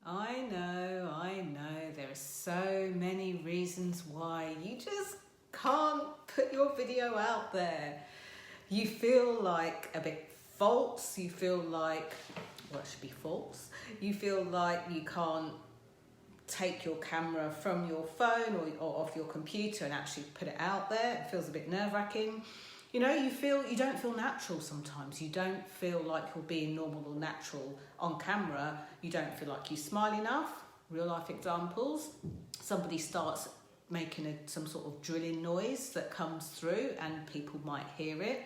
I know. There are so many reasons why you just can't put your video out there. You feel like a bit false. You feel like, well, it should be false. You feel like you can't take your camera from your phone or off your computer and actually put it out there. It feels a bit nerve-wracking. You know, you don't feel natural sometimes. You don't feel like you're being normal or natural on camera. You don't feel like you smile enough. Real life examples. Somebody starts making some sort of drilling noise that comes through and people might hear it.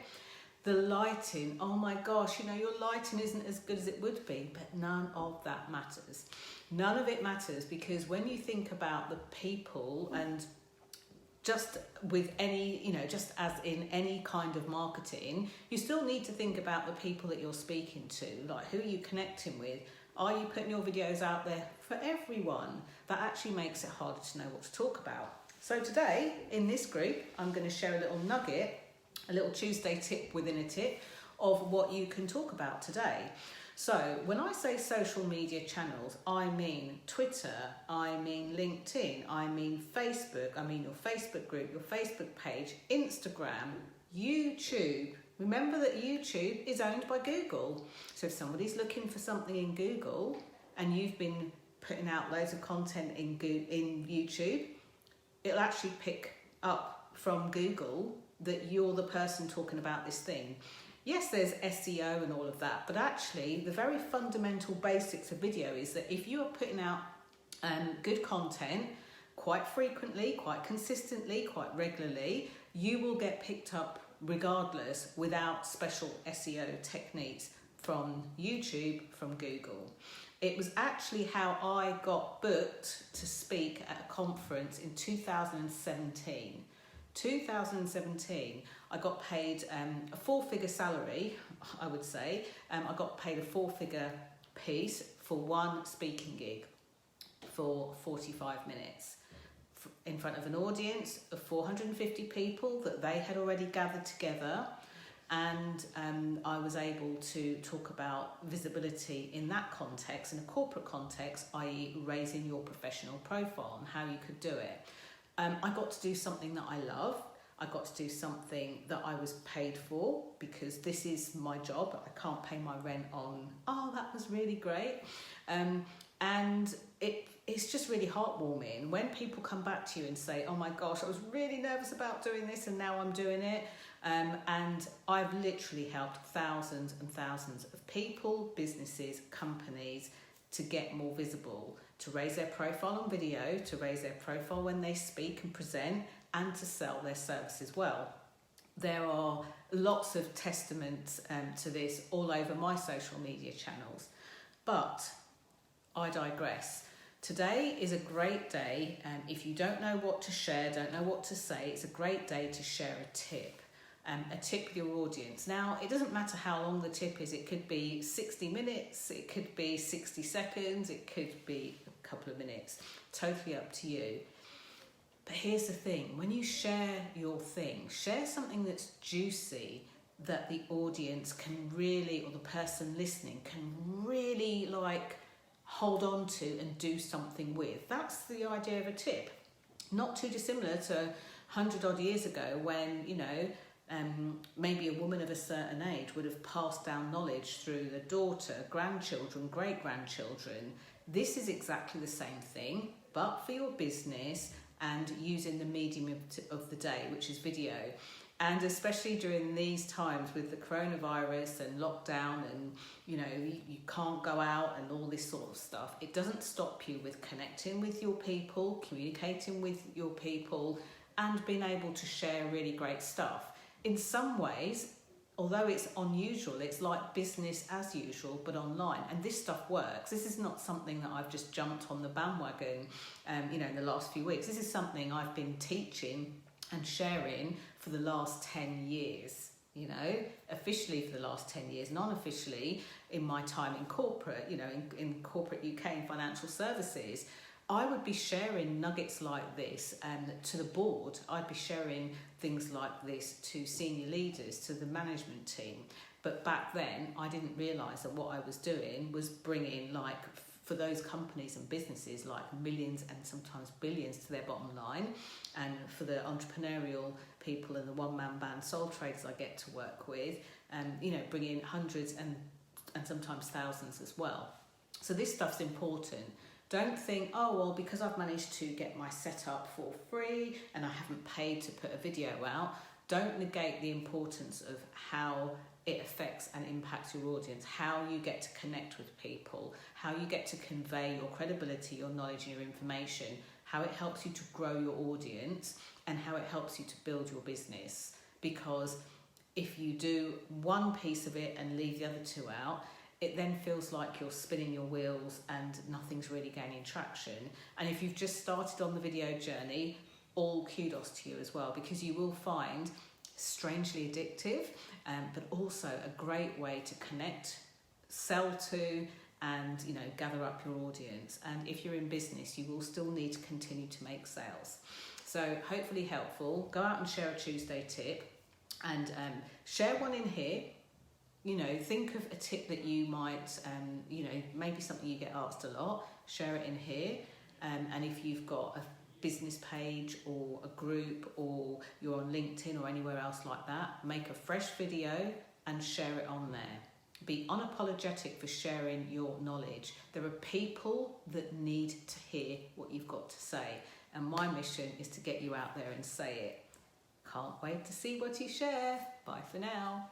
The lighting, oh my gosh, your lighting isn't as good as it would be, but none of that matters. None of it matters, because when you think about the people, and just with any, just as in any kind of marketing, you still need to think about the people that you're speaking to. Like, who are you connecting with? Are you putting your videos out there for everyone? That actually makes it harder to know what to talk about. So today, in this group, I'm going to share a little nugget, a little Tuesday tip within a tip of what you can talk about today. So when I say social media channels, I mean Twitter, I mean LinkedIn, I mean Facebook, I mean your Facebook group, your Facebook page, Instagram, YouTube. Remember that YouTube is owned by Google. So if somebody's looking for something in Google and you've been putting out loads of content in YouTube, it'll actually pick up from Google that you're the person talking about this thing. Yes, there's SEO and all of that, but actually the very fundamental basics of video is that if you are putting out good content quite frequently, quite consistently, quite regularly, you will get picked up regardless without special SEO techniques from YouTube, from Google. It was actually how I got booked to speak at a conference in 2017. 2017, I got paid a four-figure salary, I would say. I got paid a four-figure piece for one speaking gig for 45 minutes in front of an audience of 450 people that they had already gathered together. And I was able to talk about visibility in that context, in a corporate context, i.e. raising your professional profile and how you could do it. I got to do something that I love. I got to do something that I was paid for, because this is my job. I can't pay my rent on, oh, that was really great. And it's just really heartwarming when people come back to you and say, oh my gosh, I was really nervous about doing this and now I'm doing it. And I've literally helped thousands and thousands of people, businesses, companies to get more visible, to raise their profile on video, to raise their profile when they speak and present, and to sell their services well. There are lots of testaments to this all over my social media channels. But I digress. Today is a great day. If you don't know what to share, don't know what to say, it's a great day to share a tip with your audience. Now, it doesn't matter how long the tip is. It could be 60 minutes, it could be 60 seconds, it could be a couple of minutes. Totally up to you. But here's the thing, when you share your thing, share something that's juicy, that the audience can really, or the person listening can really hold on to and do something with. That's the idea of a tip. Not too dissimilar to 100 odd years ago when, maybe a woman of a certain age would have passed down knowledge through the daughter, grandchildren, great-grandchildren. This is exactly the same thing, but for your business and using the medium of the day, which is video. And especially during these times with the coronavirus and lockdown and, you can't go out and all this sort of stuff, it doesn't stop you with connecting with your people, communicating with your people, and being able to share really great stuff. In some ways, although it's unusual, it's like business as usual, but online. And this stuff works. This is not something that I've just jumped on the bandwagon, in the last few weeks. This is something I've been teaching and sharing for the last 10 years, officially for the last 10 years, non-officially in my time in corporate, in corporate UK and financial services. I would be sharing nuggets like this to the board. I'd be sharing things like this to senior leaders, to the management team. But back then, I didn't realise that what I was doing was bringing for those companies and businesses like millions and sometimes billions to their bottom line, and for the entrepreneurial people and the one-man band sole traders I get to work with, you know, bring in hundreds and sometimes thousands as well. So this stuff's important. Don't think, oh, well, because I've managed to get my setup for free and I haven't paid to put a video out, don't negate the importance of how it affects and impacts your audience, how you get to connect with people, how you get to convey your credibility, your knowledge and your information, how it helps you to grow your audience, and how it helps you to build your business. Because if you do one piece of it and leave the other two out, it then feels like you're spinning your wheels and nothing's really gaining traction. And if you've just started on the video journey, all kudos to you as well, because you will find strangely addictive, but also a great way to connect, sell to, and, you know, gather up your audience. And if you're in business, you will still need to continue to make sales. So hopefully helpful. Go out and share a Tuesday tip, and share one in here. You know, think of a tip that you might, you know, maybe something you get asked a lot, share it in here. And if you've got a business page or a group, or you're on LinkedIn or anywhere else like that, make a fresh video and share it on there. Be unapologetic for sharing your knowledge. There are people that need to hear what you've got to say. And my mission is to get you out there and say it. Can't wait to see what you share. Bye for now.